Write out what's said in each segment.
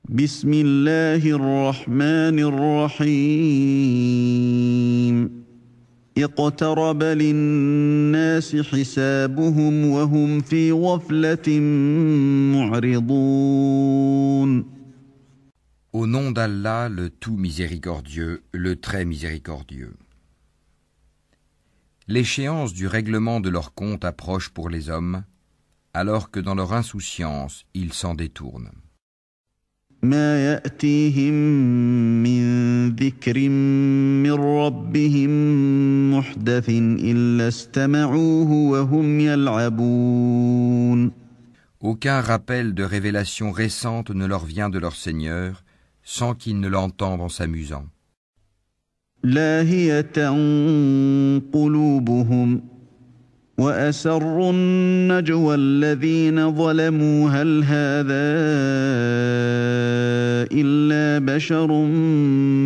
بسم الله الرحمن الرحيم اقترب للناس حسابهم وهم في غفلة معرضون. Au nom d'Allah, le tout miséricordieux, le très miséricordieux. L'échéance du règlement de leur compte approche pour les hommes, alors que dans leur insouciance, ils s'en détournent. ما يأتيهم من ذكر من ربهم محدث إلا استمعوه وهم يلعبون. Aucun rappel de révélation récente ne leur vient de leur Seigneur, sans qu'ils ne l'entendent en s'amusant. لاهية قلوبهم وأسروا النجوى الذين ظلموا هل هذا إلا بشر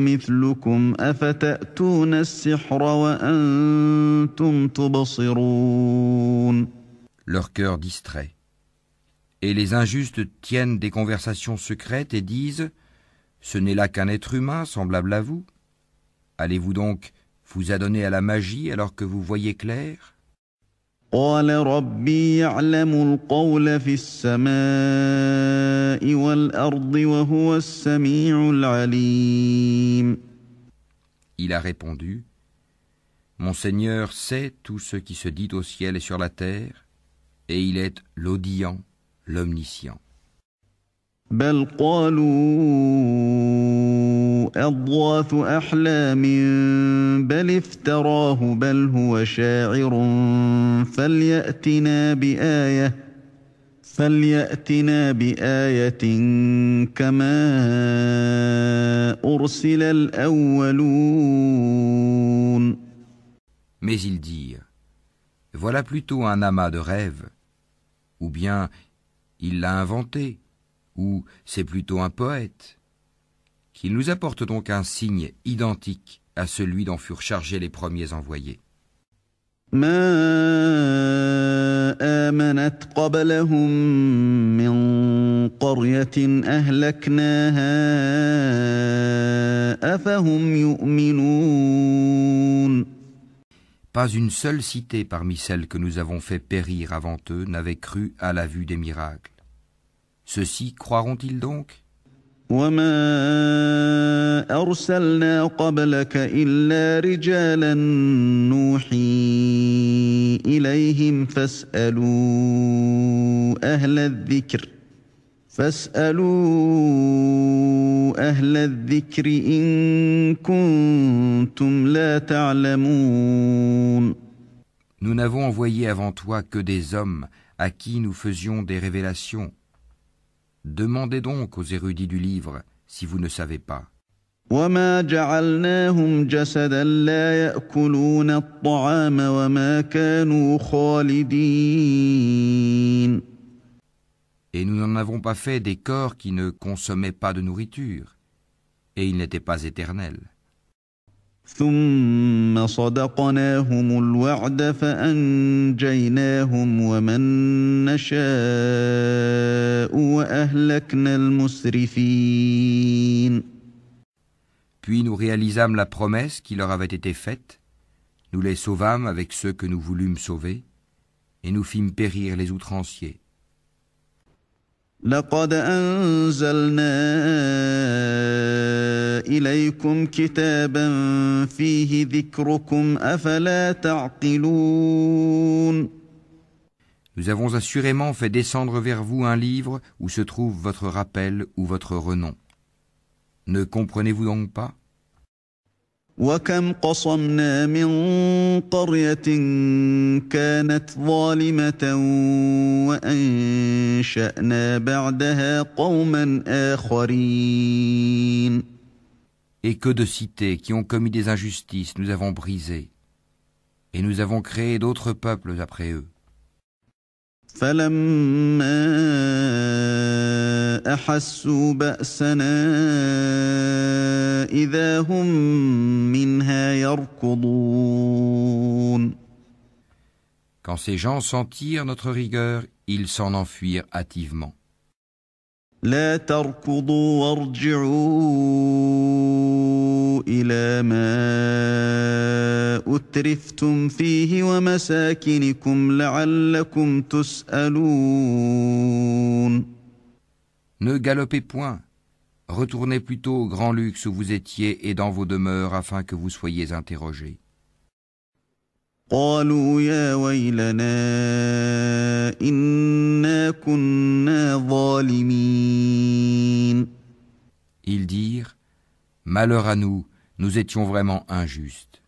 مثلكم أفتأتون السحر وأنتم تبصرون. Leur cœur distrait. Et les injustes tiennent des conversations secrètes et disent « Ce n'est là qu'un être humain semblable à vous. Allez-vous donc vous adonner à la magie alors que vous voyez clair ?» قال ربي يعلم القول في السماء والأرض وهو السميع العليم. Il a répondu « Mon Seigneur sait tout ce qui se dit au ciel et sur la terre, et il est l'audient, l'omniscient. » بل قالوا أضغاث أحلام بل افتراه بل هو شاعر فليأتنا بآية كما أرسل الأولون. Mais ils dirent « Voilà plutôt un amas de rêves, ou bien il l'a inventé, ou c'est plutôt un poète. Qu'il nous apporte donc un signe identique à celui dont furent chargés les premiers envoyés. » ما آمنت قبلهم من قرية أهلكناها أفهم يؤمنون. Pas une seule cité parmi celles que nous avons fait périr avant eux n'avait cru à la vue des miracles. Ceux-ci croiront-ils donc? وما أرسلنا قبلك إلا رجالا نوحي إليهم فاسألوا أهل الذكر إن كنتم لا تعلمون. Nous n'avons envoyé avant toi que des hommes à qui nous faisions des révélations. Demandez donc aux érudits du livre si vous ne savez pas. وما جعلناهم جسدا لا يأكلون الطعام وما كانوا خالدين. Et nous n'en avons pas fait des corps qui ne consommaient pas de nourriture, et ils n'étaient pas éternels. ثم صدقناهم الوعد فأنجيناهم ومن نشاء وأهلكنا المسرفين. Puis nous réalisâmes la promesse qui leur avait été faite, nous les sauvâmes avec ceux que nous voulûmes sauver, et nous fîmes périr les outranciers. لقد أنزلنا إليكم كتابا فيه ذكركم أفلا تعقلون. Nous avons assurément fait descendre vers vous un livre où se trouve votre rappel ou votre renom. Ne comprenez-vous donc pas? وكم قصمنا من قرية كانت ظالمة وأنشأنا بعدها قوما آخرين. Et que de cités qui ont commis des injustices nous avons brisées, et nous avons créé d'autres peuples après eux. فلما أحسوا بأسنا إذا هم منها يركضون. Quand ces gens sentirent notre rigueur, ils s'en enfuirent hâtivement. لا تركضوا وارجعوا إلى ما أترفتم فيه ومساكنكم لعلكم تسألون. Ne galopez point, retournez plutôt au grand luxe où vous étiez et dans vos demeures afin que vous soyez interrogés. قالوا يا ويلنا إنا كنا ظالمين. Ils dirent, malheur à nous, nous étions vraiment injustes.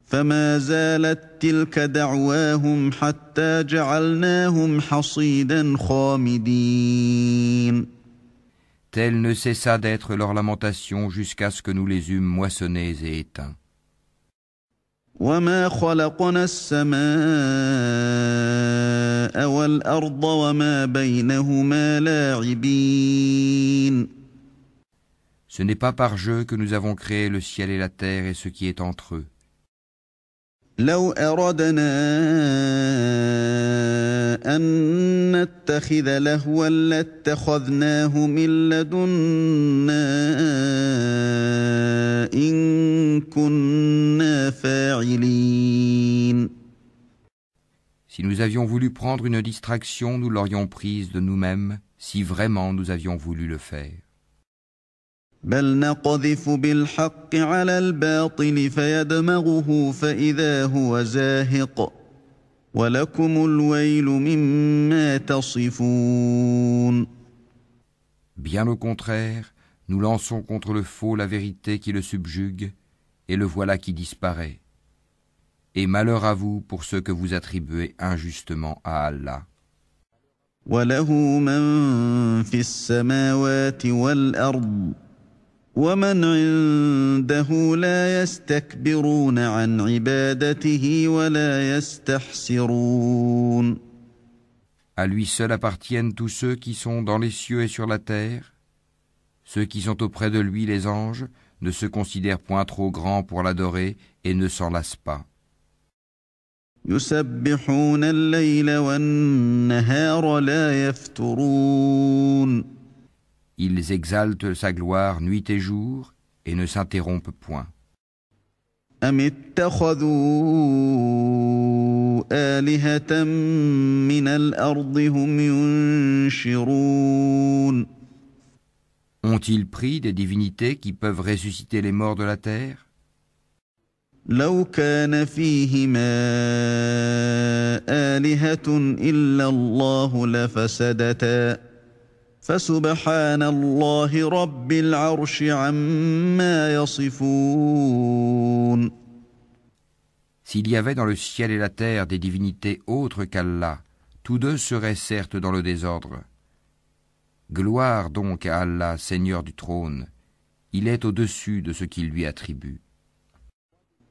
فما زالت تلك دعواهم حتى جعلناهم حصيدا خامدين. Telle ne cessa d'être leur lamentation jusqu'à ce que nous les eûmes moissonnés et éteints. وما خلقنا السماء والأرض وما بينهما لاعبين. Ce n'est pas par jeu que nous avons créé le ciel et la terre et ce qui est entre eux. لو أردنا أن نتخذ لهوا لاتخذناه من لدنا إن كنا فاعلين. Si nous avions voulu prendre une distraction, nous l'aurions prise de nous-mêmes, si vraiment nous avions voulu le faire. بل نقذف بالحق على الباطل فيدمغه فإذا هو زاهق ولكم الويل مما تصفون. Bien au contraire, nous lançons contre le faux la vérité qui le subjugue, et le voilà qui disparaît. Et malheur à vous pour ceux que vous attribuez injustement à Allah. وله من في السماوات والأرض ومن عنده لا يستكبرون عن عبادته ولا يستحسرون. À lui seul appartiennent tous ceux qui sont dans les cieux et sur la terre. Ceux qui sont auprès de lui, les anges, ne se considèrent point trop grands pour l'adorer et ne s'en lassent pas. يسبحون الليل والنهار لا يفترون. Ils exaltent sa gloire nuit et jour et ne s'interrompent point. أم اتخذوا آلهة من الأرض هم ينشرون. Ont-ils pris des divinités qui peuvent ressusciter les morts de la terre? لو كان فيهما آلهة إلا الله لفسدتا فسبحان الله رب العرش عما يصفون. S'il y avait dans le ciel et la terre des divinités autres qu'Allah, tous deux seraient certes dans le désordre. Gloire donc à Allah, Seigneur du trône, il est au-dessus de ce qu'il lui attribue.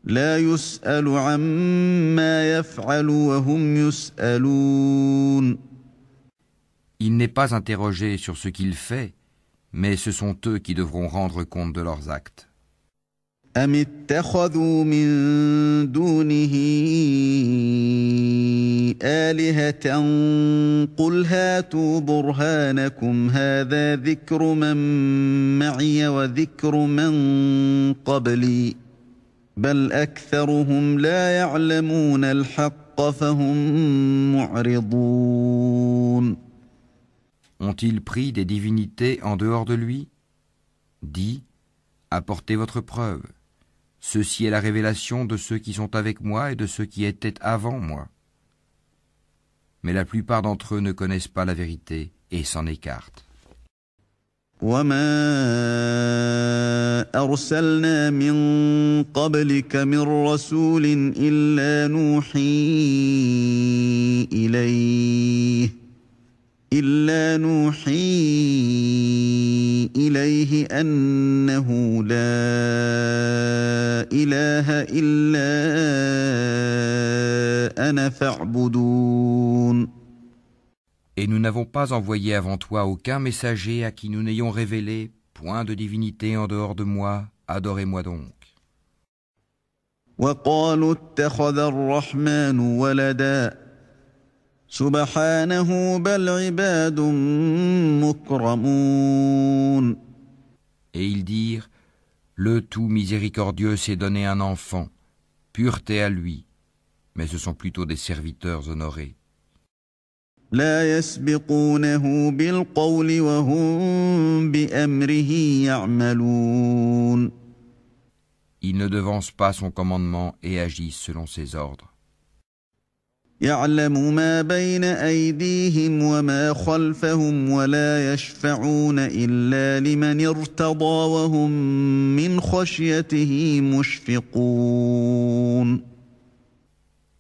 لا يسأل عما يفعل وهم يسألون. Il n'est pas interrogé sur ce qu'il fait, mais ce sont eux qui devront rendre compte de leurs actes. أم اتخذوا من دونه آلهة قل هاتوا برهانكم هذا ذكر من معي وذكر من قبلي بل أكثرهم لا يعلمون الحق فهم معرضون. Ont-ils pris des divinités en dehors de lui? Dis, apportez votre preuve. Ceci est la révélation de ceux qui sont avec moi et de ceux qui étaient avant moi. Mais la plupart d'entre eux ne connaissent pas la vérité et s'en écartent. وما أرسلنا من قبلك من رسول إلا نوحي إليه أنه لا إله إلا أنا فاعبدون. Et nous n'avons pas envoyé avant toi aucun messager à qui nous n'ayons révélé point de divinité en dehors de moi, adorez-moi donc. وقالوا اتخذ الرحمن ولدا سبحانه بل عباد مكرمون. Et ils dirent, le tout miséricordieux s'est donné un enfant, pureté à lui, mais ce sont plutôt des serviteurs honorés. لا يسبقونه بالقول وهم بأمره يعملون. Ils ne devancent pas son commandement et agissent selon ses ordres. يعلم ما بين أيديهم وما خلفهم ولا يشفعون إلا لمن ارتضى وهم من خشيته مشفقون.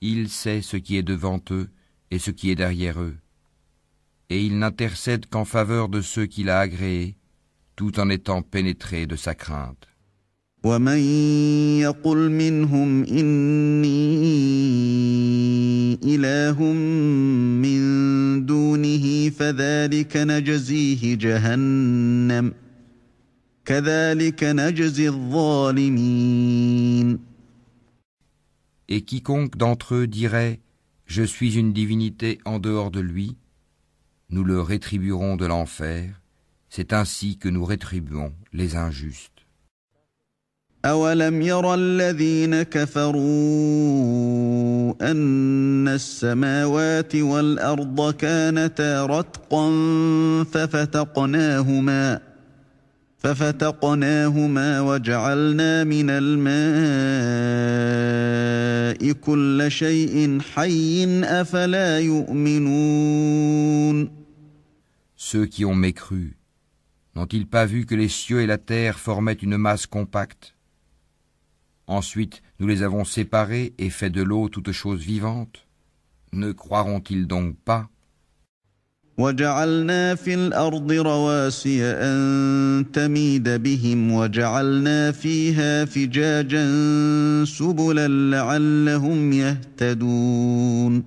Il sait ce qui est devant eux et ce qui est derrière eux, et il n'intercède qu'en faveur de ceux qu'il a agréés, tout en étant pénétré de sa crainte. ومن يقل منهم إني إله من دونه فذلك نجزيه جهنم كذلك نجزي الظالمين. Et quiconque d'entre eux dirait « Je suis une divinité en dehors de lui », nous le rétribuerons de l'enfer, c'est ainsi que nous rétribuons les injustes. أولم ير الذين كفروا أن السماوات والأرض كانتا رتقا ففتقناهما وجعلنا من الماء كل شيء حي أفلا يؤمنون. Ceux qui ont mécru, n'ont-ils pas vu que les cieux et la terre formaient une masse compacte? Ensuite, nous les avons séparés et fait de l'eau toute chose vivante. Ne croiront-ils donc pas? وجعلنا في الأرض رواسي أن تميد بهم وجعلنا فيها فجاجا سبلا لعلهم يهتدون.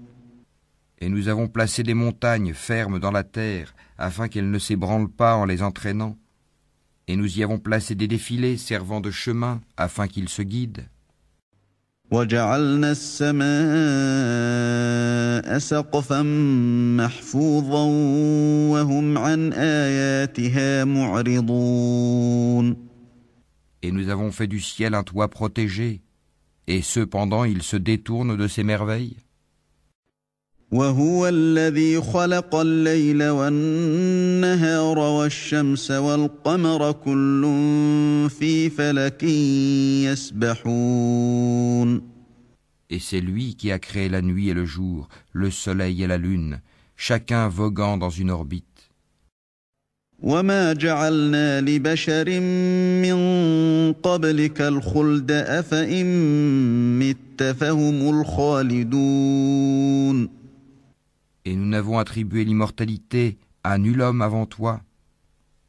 Et nous avons placé des montagnes fermes dans la terre afin qu'elles ne s'ébranlent pas en les entraînant. Et nous y avons placé des défilés servant de chemin afin qu'ils se guident. وجعلنا السماء سقفا محفوظا وهم عن آياتها معرضون. Et nous avons fait du ciel un toit protégé, et cependant ils se détournent de ces merveilles. وهو الذي خلق الليل والنهار والشمس والقمر كل في فلك يسبحون. Et c'est lui qui a créé la nuit et le jour, le soleil et la lune, chacun voguant dans une orbite. وما جعلنا لبشر من قبلك الخلد أفإن مت فهم الخالدون. Et nous n'avons attribué l'immortalité à nul homme avant toi.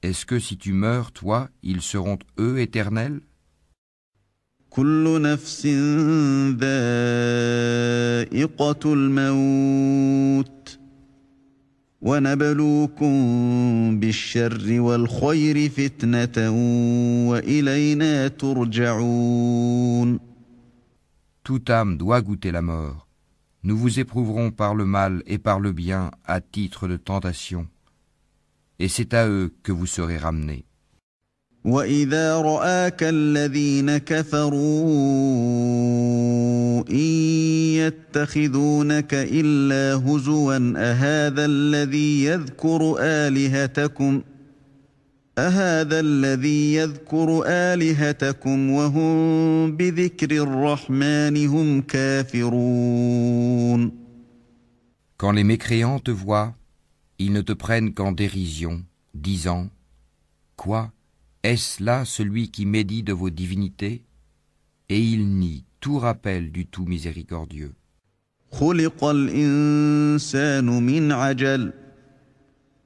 Est-ce que si tu meurs, toi, ils seront eux éternels? كل نفس ذائقة الموت ونبلوكم بالشر والخير فتنة وإلينا ترجعون. Toute âme doit goûter la mort. Nous vous éprouverons par le mal et par le bien à titre de tentation. Et c'est à eux que vous serez ramenés. وإذا رآك الذين كفروا إن يتخذونك إلا هزوا أهذا الذي يذكر آلهتكم وهم بذكر الرحمن هم كافرون. Quand les mécréants te voient, ils ne te prennent qu'en dérision, disant « Quoi? Est-ce là celui qui médit de vos divinités ?» Et ils nient tout rappel du tout miséricordieux. خلق الإنسان من عجل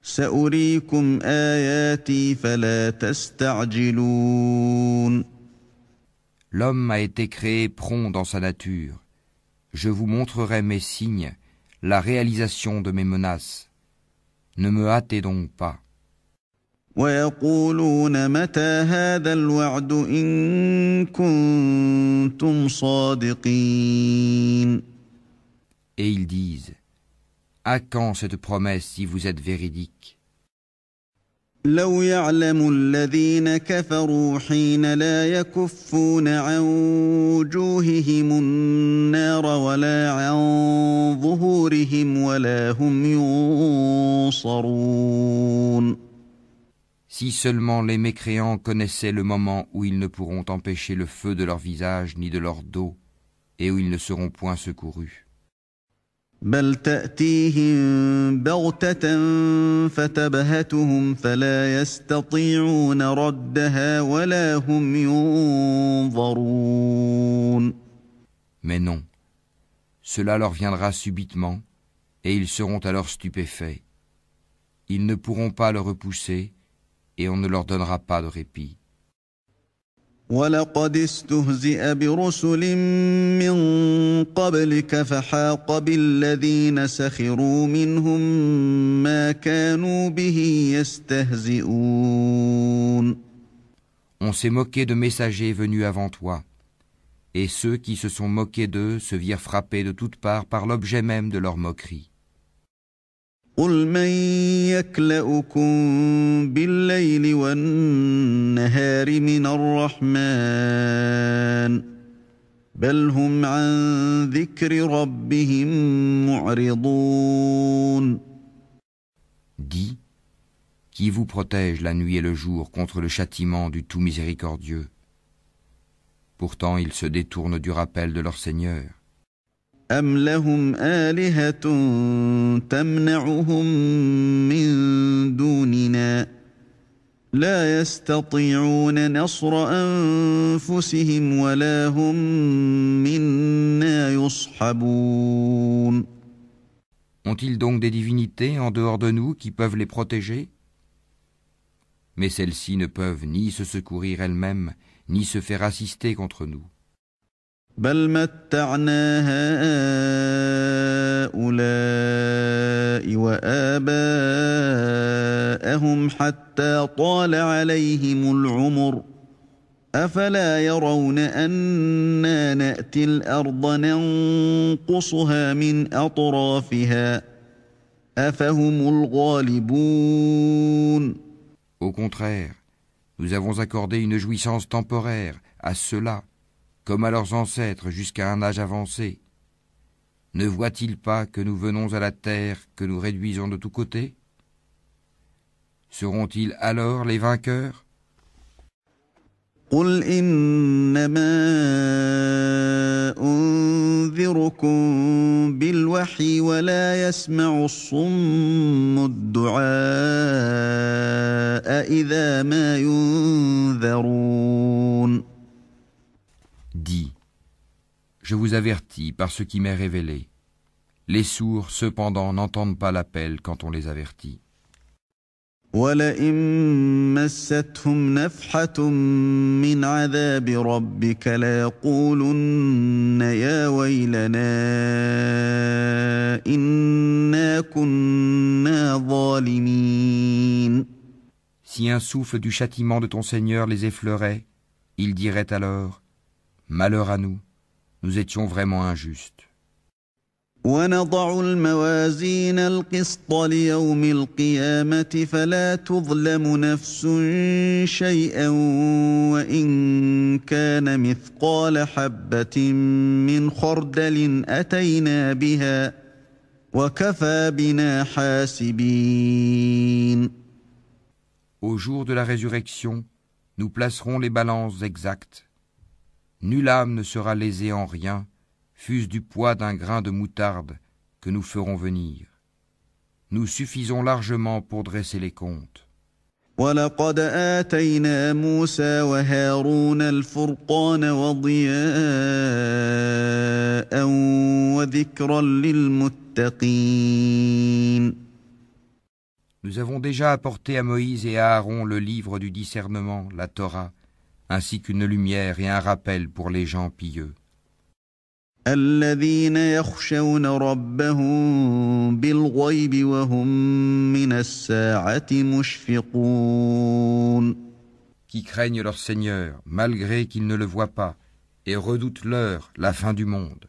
سأريكم آياتي فلا تستعجلون. L'homme a été créé prompt dans sa nature. Je vous montrerai mes signes, la réalisation de mes menaces. Ne me hâtez donc pas. ويقولون متى هذا الوعد إن كنتم صادقين. Et ils disent, À quand cette promesse si vous êtes véridique? لو يعلم الذين كفروا حين لا يكفون عن وجوههم النار ولا عن ظهورهم ولا هم ينصرون. Si seulement les mécréants connaissaient le moment où ils ne pourront empêcher le feu de leur visage ni de leur dos, et où ils ne seront point secourus. بل تأتيهم بغتة فتبهتهم فلا يستطيعون ردها ولا هم ينظرون. Mais non, cela leur viendra subitement, et ils seront alors stupéfaits. Ils ne pourront pas le repousser, et on ne leur donnera pas de répit. ولقد استهزئ برسل من قبلك فحاق بالذين سخروا منهم ما كانوا به يستهزئون. On s'est moqué de messagers venus avant toi, et ceux qui se sont moqués d'eux se virent frappés de toutes parts par l'objet même de leur moquerie. قل من يكلؤكم بالليل والنهار من الرحمن بل هم عن ذكر ربهم معرضون. Dis, qui vous protège la nuit et le jour contre le châtiment du tout miséricordieux? Pourtant ils se détournent du rappel de leur Seigneur. أم لهم آلهة تمنعهم من دوننا لا يستطيعون نصر أنفسهم ولا هم منا يصحبون. Ont-ils donc des divinités en dehors de nous qui peuvent les protéger? Mais celles-ci ne peuvent ni se secourir elles-mêmes, ni se faire assister contre nous. بل متعنا هؤلاء وآباءهم حتى طال عليهم العمر أفلا يرون أنا نأتي الأرض ننقصها من أطرافها أفهم الغالبون. Au contraire, nous avons accordé une jouissance temporaire à ceux-là, comme à leurs ancêtres jusqu'à un âge avancé. Ne voient-ils pas que nous venons à la terre que nous réduisons de tous côtés? Seront-ils alors les vainqueurs? قل إنما أنذركم بالوحي ولا يسمع الصم الدعاء إذا ما ينذرون. Dis, je vous avertis par ce qui m'est révélé. Les sourds, cependant, n'entendent pas l'appel quand on les avertit. ولئن مستهم نفحة من عذاب ربك ليقولن يا ويلنا إنا كنا ظالمين. Si un souffle du châtiment de ton Seigneur les effleurait, ils diraient alors: Malheur à nous, nous étions vraiment injustes. ونضع الموازين القسط ليوم القيامة فلا تظلم نفس شيئا وإن كان مثقال حبة من خردل أتينا بها وكفى بنا حاسبين. Au jour de la résurrection, nous placerons les balances exactes. Nulle âme ne sera lésée en rien, fût-ce du poids d'un grain de moutarde que nous ferons venir. Nous suffisons largement pour dresser les comptes. ولقد آتينا موسى وهارون الفرقان وضياء وذكرا للمتقين. Nous avons déjà apporté à Moïse et à Aaron le livre du discernement, la Torah, ainsi qu'une lumière et un rappel pour les gens pieux. الذين يخشون ربهم بالغيب وهم من الساعة مشفقون. Qui craignent leur Seigneur, malgré qu'ils ne le voient pas, et redoutent l'heure, la fin du monde.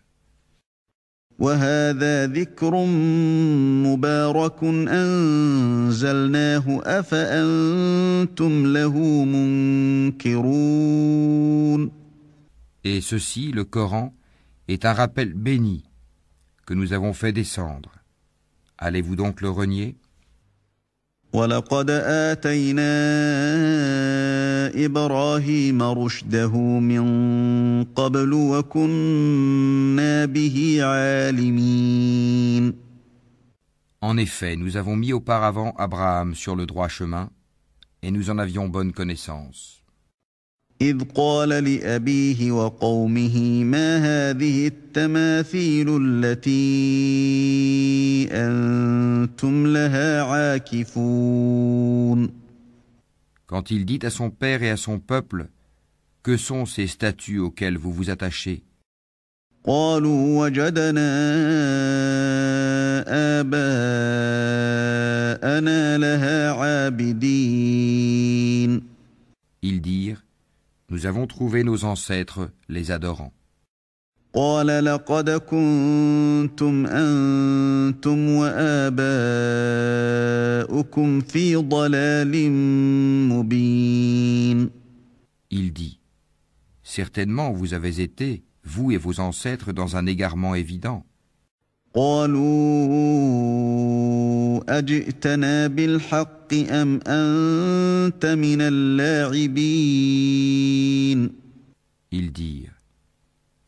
وهذا ذكر مبارك أنزلناه أفأنتم له منكرون. Et ceci, le Coran, est un rappel béni que nous avons fait descendre. Allez-vous donc le renier? وَلَقَدْ آتَيْنَا إِبْرَاهِيمَ رُشْدَهُ مِنْ قَبْلُ وَكُنَّا بِهِ عَالِمِينَ. En effet, nous avons mis auparavant Abraham sur le droit chemin, et nous en avions bonne connaissance. إِذْ قَالَ لِأَبِيهِ وَقَوْمِهِ مَا هَذِهِ التَّمَاثِيلُ الَّتِي أَنْتُمْ لَهَا عَاكِفُونَ. Quand il dit à son père et à son peuple, que sont ces statues auxquelles vous vous attachez? قَالُوا وَجَدْنَا آبَاءَنَا لَهَا عَابِدِينَ. Ils dirent, nous avons trouvé nos ancêtres les adorant. قال لقد كنتم أنتم وآباؤكم في ضلال مبين. Il dit, certainement vous avez été, vous et vos ancêtres, dans un égarement évident. قالوا أجئتنا بالحق أم أنت من اللاعبين. Ils dirent,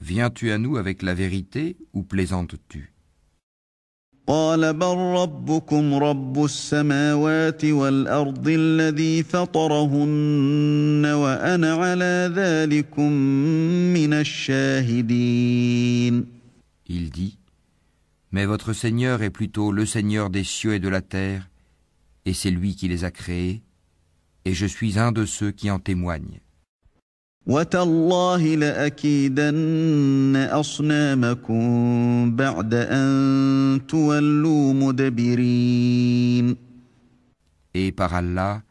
viens-tu à nous avec la vérité ou plaisantes-tu? قال بل ربكم رب السماوات والأرض الذي فطرهن وأنا على ذلكم من الشاهدين. Il dit, mais votre Seigneur est plutôt le Seigneur des cieux et de la terre, et c'est lui qui les a créés, et je suis un de ceux qui en témoignent. وتالله لأكيدن أصنامكم بعد أن تولوا مدبرين. Et par Allah,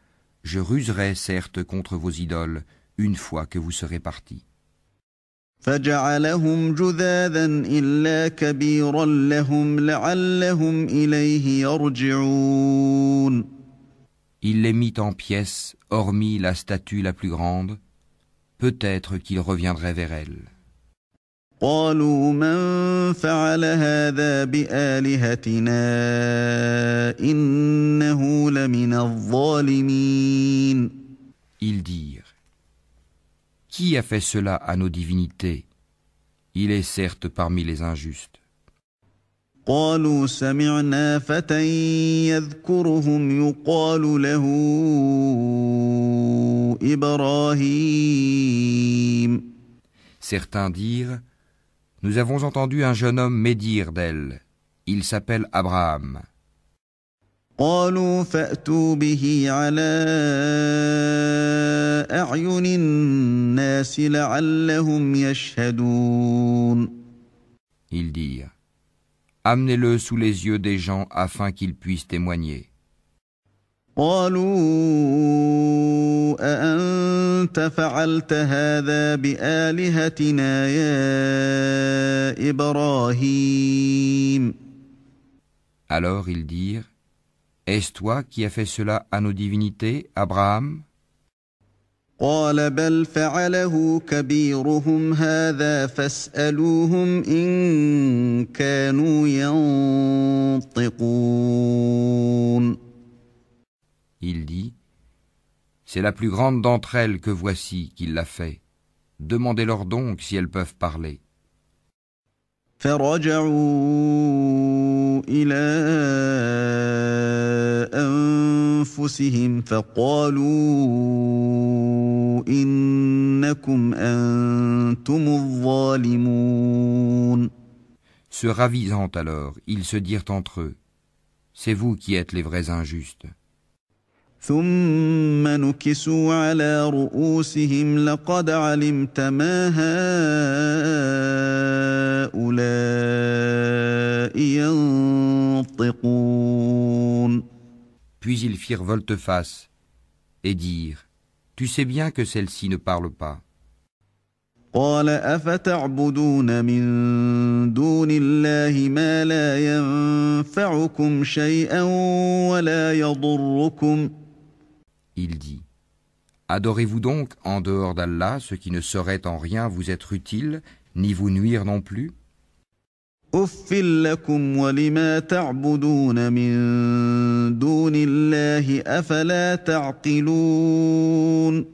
je ruserai certes contre vos idoles une fois que vous serez partis. فجعلهم جذاذا إلا كبيرا لهم لعلهم إليه يرجعون. Il les mit en pièces, hormis la statue la plus grande, peut-être qu'il reviendrait vers elle. قالوا من فعل هذا بآلهتنا إنه لمن الظالمين. Ils dirent, qui a fait cela à nos divinités? Il est certes parmi les injustes. قالوا سمعنا فتى يذكرهم يقال له إبراهيم. Certains dirent, nous avons entendu un jeune homme médire d'elle. Il s'appelle Abraham. قالوا فأتوا به على أعين الناس لعلهم يشهدون. Ils dirent, amenez-le sous les yeux des gens afin qu'ils puissent témoigner. قالوا أأنت فعلت هذا بآلهتنا يا إبراهيم. Alors ils dirent, est-ce toi qui as fait cela à nos divinités, Abraham? قال بل فعله كبيرهم هذا فاسألوهم إن كانوا ينطقون. Il dit, c'est la plus grande d'entre elles que voici qui l'a fait. Demandez-leur donc si elles peuvent parler. فرجعوا إلى أنفسهم فقالوا إنكم أنتم الظالمون. Se ravisant alors, ils se dirent entre eux, c'est vous qui êtes les vrais injustes. ثم نكسوا على رؤوسهم لقد علمت ما هؤلاء ينطقون. Puis ils firent volte-face et dirent, tu sais bien que celle-ci ne parle pas. قال أفتعبدون من دون الله ما لا ينفعكم شيئا ولا يضركم Il dit, adorez-vous donc en dehors d'Allah ce qui ne saurait en rien vous être utile, ni vous nuire non plus? أف لكم ولما تعبدون من دون الله أفلا تعقلون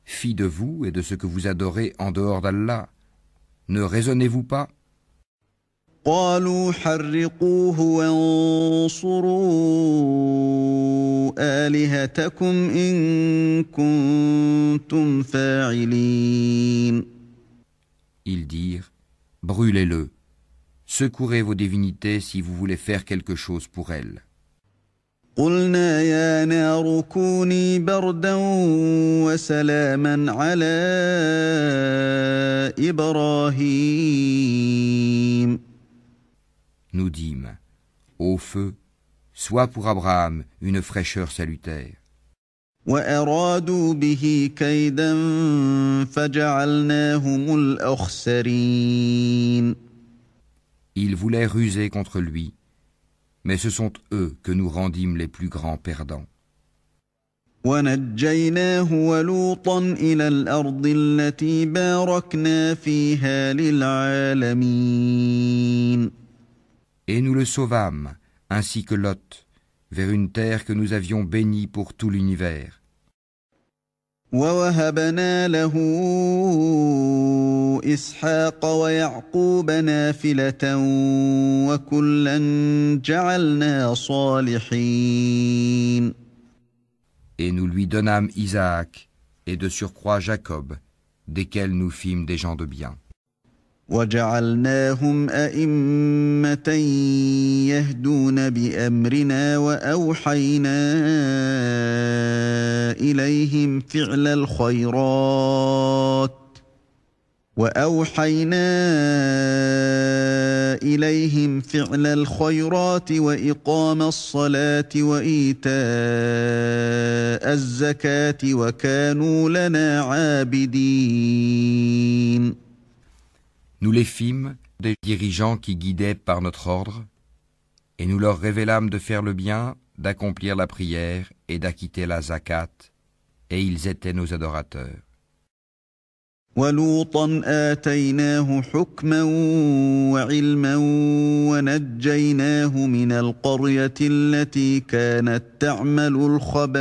Fi de vous et de ce que vous adorez en dehors d'Allah, ne raisonnez-vous pas? قالوا حرقوه وانصروا آلهتكم إن كنتم فاعلين Ils dirent, brûlez-le, secourez vos divinités si vous voulez faire quelque chose pour elles. قلنا يا نار كوني بردا وسلاما على إبراهيم Nous dîmes, ô feu, sois pour Abraham une fraîcheur salutaire. وأرادوا به كيدا فجعلناهم الأخسرين Ils voulaient ruser contre lui, mais ce sont eux que nous rendîmes les plus grands perdants. ونجيناه ولوطا إلى الأرض التي باركنا فيها للعالمين Et nous le sauvâmes, ainsi que Lot, vers une terre que nous avions bénie pour tout l'univers. ووهبنا له إسحاق ويعقوب نافلة وكلا جعلنا صالحين Et nous lui donnâmes Isaac, et de surcroît Jacob, desquels nous fîmes des gens de bien. وجعلناهم أئمة يهدون بأمرنا وأوحينا إليهم فعل الخيرات وإقام الصلاة وإيتاء الزكاة وكانوا لنا عابدين Nous les fîmes des dirigeants qui guidaient par notre ordre, et nous leur révélâmes de faire le bien, d'accomplir la prière et d'acquitter la zakat, et ils étaient nos adorateurs. ولوطا آتيناه حكما وعلما ونجيناه من القرية التي كانت تعمل الخبائث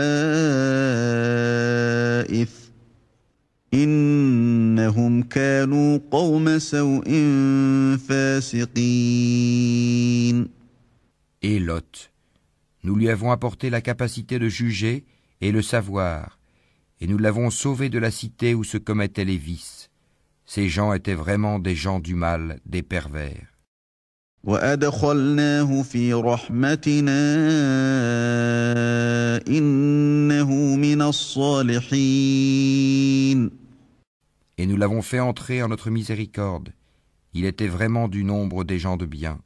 إنهم كانوا قوم سوء فاسقين Et Lot, nous lui avons apporté la capacité de juger et le savoir, et nous l'avons sauvé de la cité où se commettaient les vices. Ces gens étaient vraiment des gens du mal, des pervers. وأدخلناه في رحمتنا إنه من الصالحين Et nous l'avons fait entrer en notre miséricorde. Il était vraiment du nombre des gens de bien.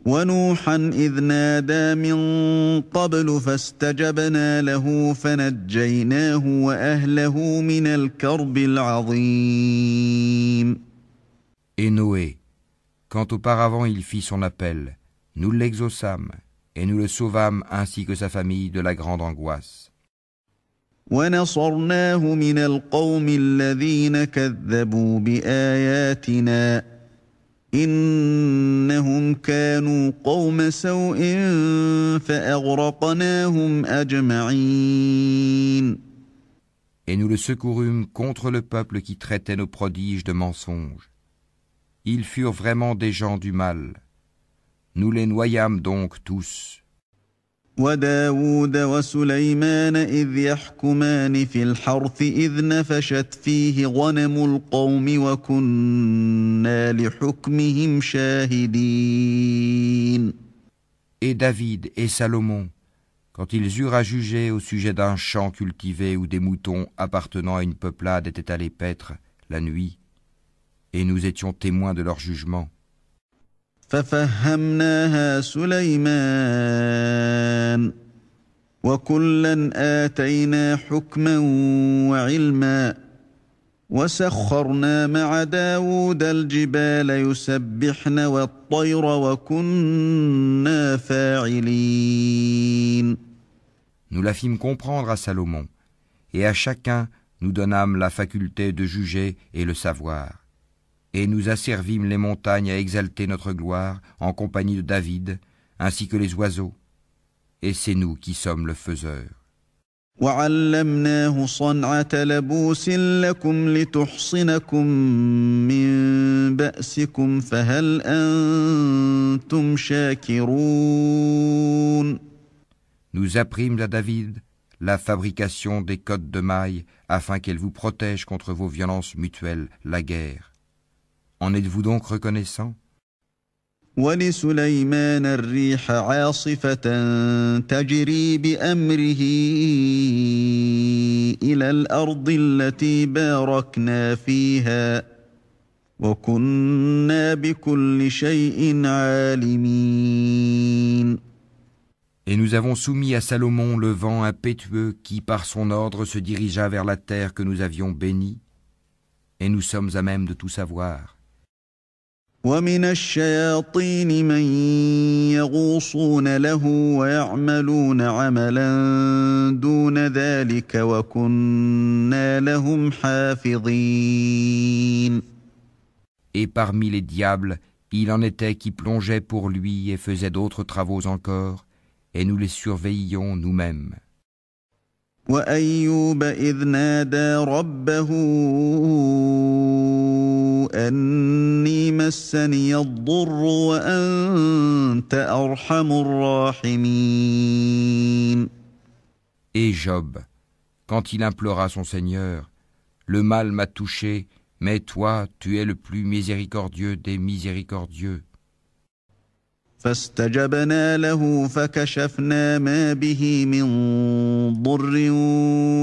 ونوحا إذ نادى من قبل فاستجبنا له فنجيناه وأهله من الكرب العظيم Et Noé, quand auparavant il fit son appel, nous l'exaucâmes, et nous le sauvâmes ainsi que sa famille de la grande angoisse. ونصرناه من القوم الذين كذبوا بآياتنا إنهم كانوا قوم سوء فأغرقناهم أجمعين Et nous le secourûmes contre le peuple qui traitait nos prodiges de mensonges. Ils furent vraiment des gens du mal. Nous les noyâmes donc tous. وداود وسليمان إذ يحكمان في الحرث إذ نفشت فيه غنم القوم وكنا لحكمهم شاهدين Et David et Salomon, quand ils eurent à juger au sujet d'un champ cultivé où des moutons appartenant à une peuplade étaient allés paître la nuit, et nous étions témoins de leur jugement. ففهمناها سليمان وكلا آتينا حكما وعلما وسخرنا مع داود الجبال يسبحن والطير وكنا فاعلين. Nous la fîmes comprendre à Salomon, et à chacun nous donnâmes la faculté de juger et le savoir. Et nous asservîmes les montagnes à exalter notre gloire en compagnie de David, ainsi que les oiseaux. Et c'est nous qui sommes le faiseur. وعلمناه صنعة لبوس لكم لتحصنكم من بأسكم فهل أنتم شاكرون. Nous apprîmes à David la fabrication des cottes de mailles afin qu'elles vous protègent contre vos violences mutuelles, la guerre. En êtes-vous donc reconnaissants? ولسليمان الريح عاصفة تجري بأمره إلى الأرض التي باركنا فيها وكنا بكل شيء عالمين. Et nous avons soumis à Salomon le vent impétueux qui, par son ordre, se dirigea vers la terre que nous avions bénie, et nous sommes à même de tout savoir. ومن الشياطين من يغوصون له ويعملون عملا دون ذلك وكنا لهم حافظين. Et parmi les diables, il en était qui plongeaient pour lui et faisaient d'autres travaux encore, et nous les surveillions nous-mêmes. وأيوب إذ نادى ربه أني مسني الضر وأنت أرحم الراحمين. Et Job, quand il implora son Seigneur, le mal m'a touché, mais toi, tu es le plus miséricordieux des miséricordieux. فاستجبنا له فكشفنا ما به من ضر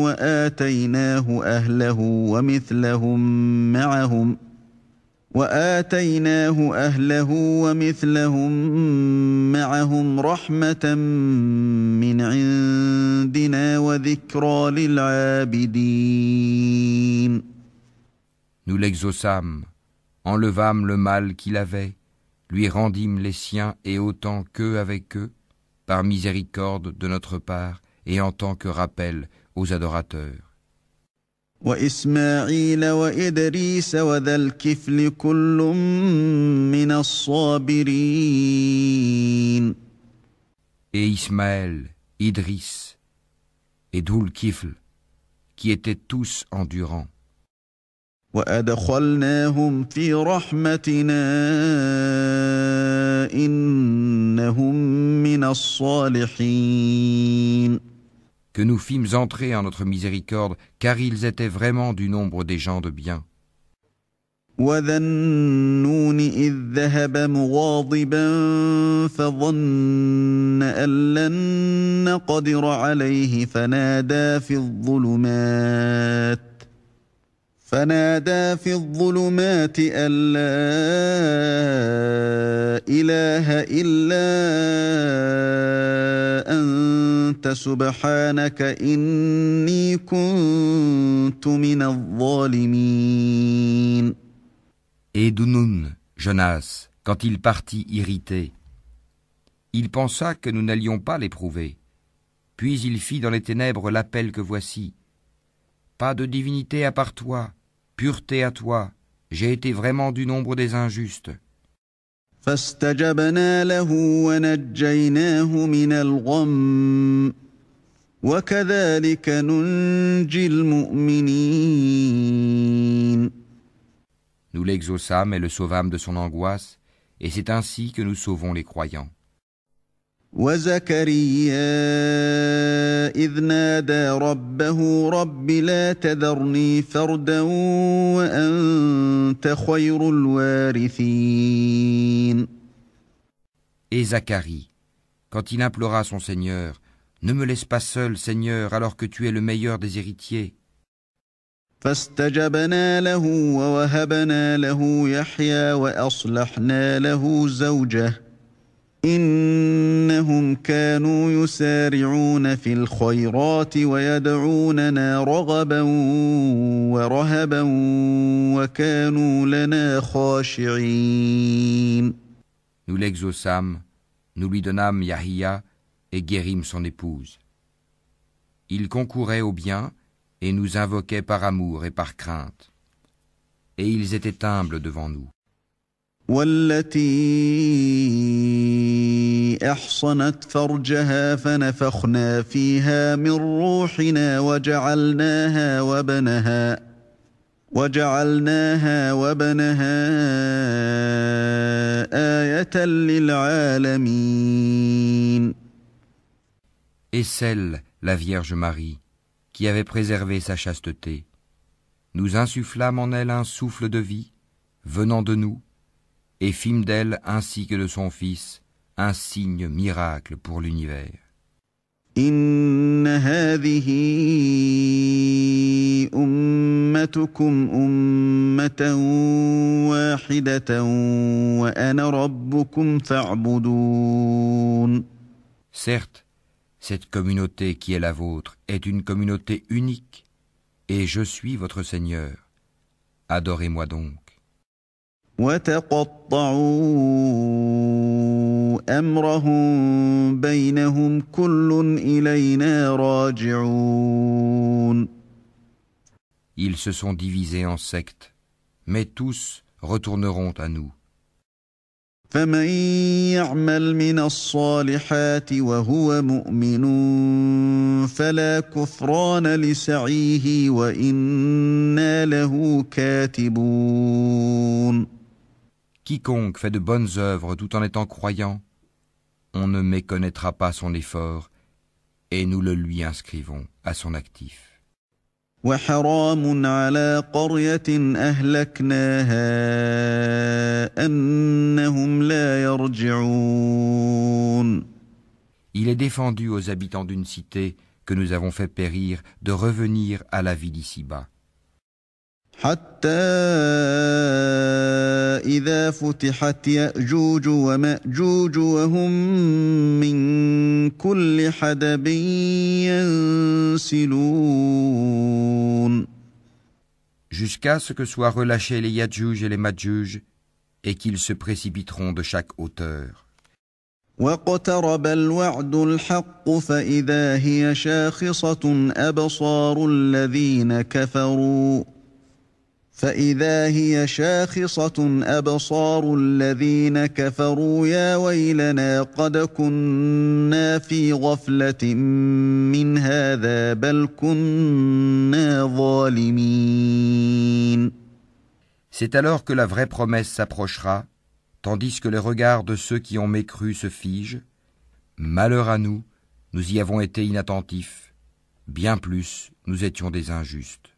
وآتيناه أهله ومثلهم معهم رحمة من عندنا وذكرى للعابدين. Nous l'exaucâmes, enlevâmes le mal qu'il avait, lui rendîmes les siens et autant qu'eux avec eux, par miséricorde de notre part et en tant que rappel aux adorateurs. وإسماعيل وإدريس وذا الكفل كل من الصابرين. Et Ismaël, Idris et Dhul-Kifl, qui étaient tous endurants. وأدخلناهم في رحمتنا إنهم من الصالحين. Que nous fîmes entrer en notre miséricorde, car ils étaient vraiment du nombre des gens de bien. وذا النون إذ ذهب مغاضبا فظن أن لن نقدر عليه فنادى في الظلمات أن لا إله إلا أنت سبحانك إني كنت من الظالمين. Et Dunun, Jonas, quand il partit irrité, il pensa que nous n'allions pas l'éprouver. Puis il fit dans les ténèbres l'appel que voici. Pas de divinité à part toi, pureté à toi, j'ai été vraiment du nombre des injustes. فاستجبنا له ونجيناه من الغم وكذلك ننجي المؤمنين. Nous l'exaucâmes et le sauvâmes de son angoisse, et c'est ainsi que nous sauvons les croyants. وزكريا إذ نادى ربه رب لا تذرني فردا وأنت خير الوارثين. Et Zacharie, quand il implora son Seigneur, ne me laisse pas seul, Seigneur, alors que tu es le meilleur des héritiers. فاستجبنا له ووهبنا له يحيى وأصلحنا له زوجه إنهم كانوا يسارعون في الخيرات ويدعوننا رغبا ورهبا وكانوا لنا خاشعين. Nous l'exaucâmes, nous lui donnâmes Yahia et guérîmes son épouse. Il concourait au bien et nous invoquait par amour et par crainte. Et ils étaient humbles devant nous. والتي أحصنت فرجها فنفخنا فيها من روحنا وجعلناها وبنها آية للعالمين. Et celle, la Vierge Marie, qui avait préservé sa chasteté, nous insufflâmes en elle un souffle de vie, venant de nous, et fîmes d'elle ainsi que de son fils un signe miracle pour l'univers. إن هذه أمتكم أمة واحدة وأنا ربكم فاعبدون. Certes, cette communauté qui est la vôtre est une communauté unique, et je suis votre Seigneur. Adorez-moi donc. وتقطعوا أمرهم بينهم كل إلينا راجعون. Ils se sont divisés en sectes, mais tous retourneront à nous. فمن يعمل من الصالحات وهو مؤمن فلا كفران لسعيه وإنا له كاتبون. Quiconque fait de bonnes œuvres tout en étant croyant, on ne méconnaîtra pas son effort, et nous le lui inscrivons à son actif. وحرام على قرية أهلكناها أنهم لا يرجعون. Il est défendu aux habitants d'une cité que nous avons fait périr de revenir à la vie d'ici-bas. حتى إذا فتحت يأجوج ومأجوج وهم من كل حدب ينسلون. Jusqu'à ce que soient relâchés les Yadjuj et les Madjuj, et qu'ils se précipiteront de chaque hauteur. واقترب الوعد الحق فإذا هي شاخصة أبصار الذين كفروا يا ويلنا قد كنا في غفلة من هذا بل كنا ظالمين. C'est alors que la vraie promesse s'approchera, tandis que les regards de ceux qui ont mécru se figent. Malheur à nous, nous y avons été inattentifs. Bien plus, nous étions des injustes.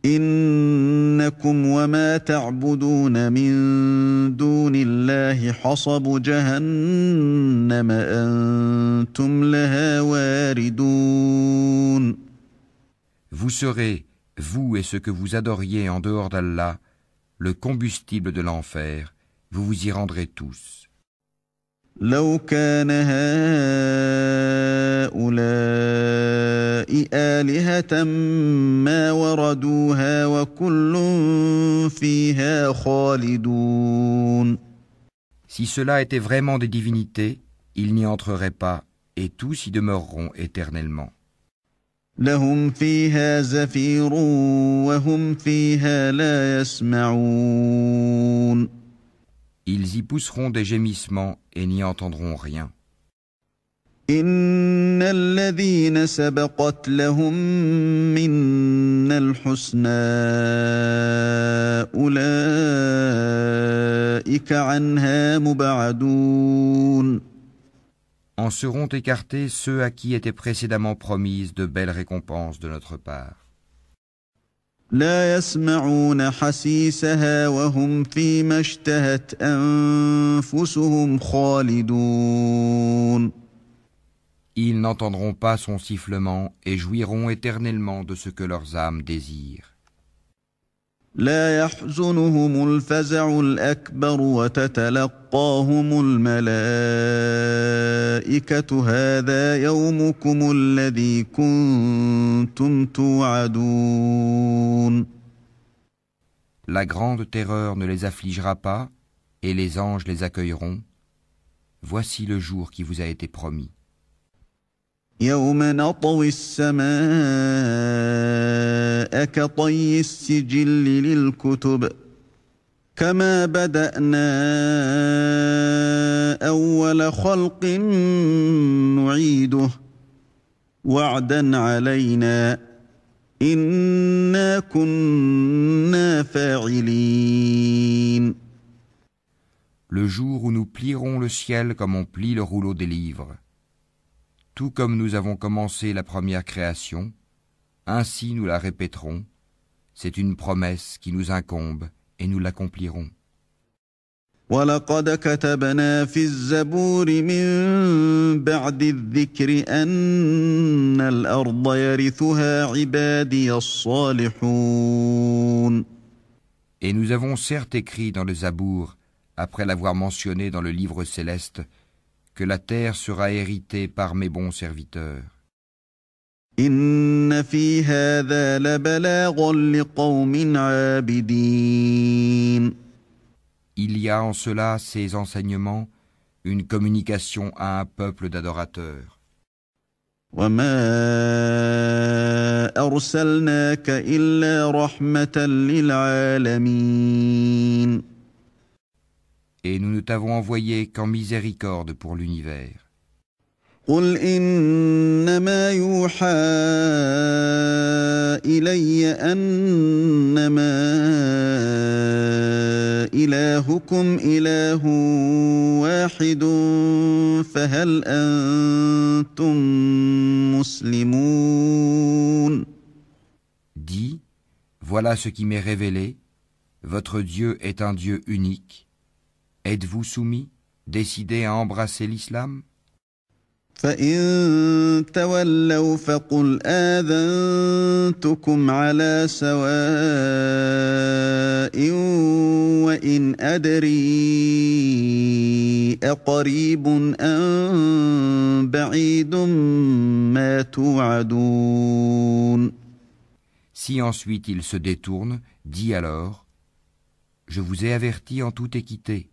إنكم وما تعبدون من دون الله حصب جهنم أنتم لها واردون. Vous serez, vous et ceux que vous adoriez en dehors d'Allah, le combustible de l'enfer, vous vous y rendrez tous. لو كان هؤلاء آلهة ما وردوها وكل فيها خالدون. Si cela était vraiment des divinités, ils n'y entreraient pas, et tous y demeureront éternellement. لهم فيها زفير وهم فيها لا يسمعون. Ils y pousseront des gémissements et n'y entendront rien. إن الذين سبقت لهم منا الحسنى أولئك عنها مبعدون. En seront écartés ceux à qui étaient précédemment promises de belles récompenses de notre part. لا يسمعون حسيسها وهم فيما اشتهت أنفسهم خالدون. Ils n'entendront pas son sifflement et jouiront éternellement de ce que leurs âmes désirent. لا يحزنهم الفزع الأكبر وتتلقاهم الملائكة هذا يومكم الذي كنتم توعدون. La grande terreur ne les affligera pas, et les anges les accueilleront. Voici le jour qui vous a été promis. يوم نطوي السماء كطي السجل للكتب كما بدأنا أول خلق نعيده وعدا علينا إنا كنا فاعلين. Le jour où nous plierons le ciel comme on plie le rouleau des livres. Tout comme nous avons commencé la première création, ainsi nous la répéterons. C'est une promesse qui nous incombe et nous l'accomplirons. وَلَقَدْ كَتَبْنَا فِي الزَّبُورِ مِن بَعْدِ الذِّكْرِ أَنَّ الْأَرْضَ يَرِثُهَا عِبَادِيَ الصَّالِحُونَ. Et nous avons certes écrit dans le Zabour, après l'avoir mentionné dans le livre céleste, que la terre sera héritée par mes bons serviteurs. إِنَّ فِي هَذَا لَبَلَاغًا لِقَوْمٍ عَابِدِينَ. Il y a en cela, ces enseignements, une communication à un peuple d'adorateurs. وَمَا أَرْسَلْنَاكَ إِلَّا رَحْمَةً لِلْعَالَمِينَ. Et nous ne t'avons envoyé qu'en miséricorde pour l'univers. قُلْ إِنَّمَا يُوحَى إِلَيَّ أَنَّمَا إِلَٰهُكُمْ إِلَٰهٌ وَاحِدٌ فَهَلْ أَنْتُمْ مُسْلِمُونَ. Dis, voilà ce qui m'est révélé, votre Dieu est un Dieu unique. Êtes-vous soumis, décidés à embrasser l'islam? فَإِن تَوَلَّوْا فَقُلْ آذَنتُكُمْ عَلَىٰ سَوَاءٍ وَإِنْ أَدْرِي أَقَرِيبٌ أَمْ بَعِيدٌ مَا تُوعَدُونَ. Si ensuite ils se détournent, dis alors, je vous ai averti en toute équité.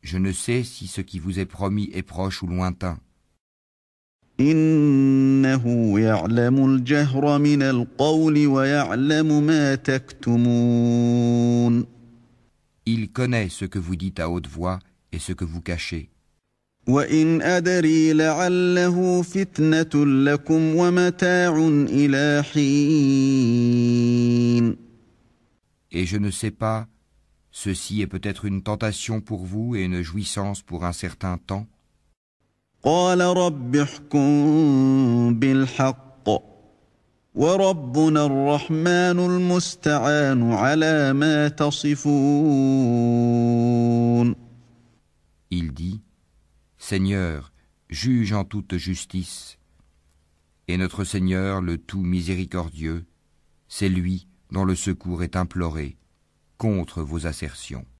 Je ne sais si ce qui vous est promis est proche ou lointain. إِنَّهُ يَعْلَمُ الْجَهْرَ مِنَ الْقَوْلِ وَيَعْلَمُ مَا تَكْتُمُونَ. Il connaît ce que vous dites à haute voix et ce que vous cachez. وَإِنْ أَدْرِي لَعَلَّهُ فِتْنَةٌ لَكُمْ وَمَتَاعٌ إِلَىٰ حِينٍ. Et je ne sais pas, ceci est peut-être une tentation pour vous et une jouissance pour un certain temps. قال رب احكم بالحق وربنا الرحمن المستعان على ما تصفون. Il dit, Seigneur, juge en toute justice. Et notre Seigneur, le tout miséricordieux, c'est lui dont le secours est imploré contre vos assertions.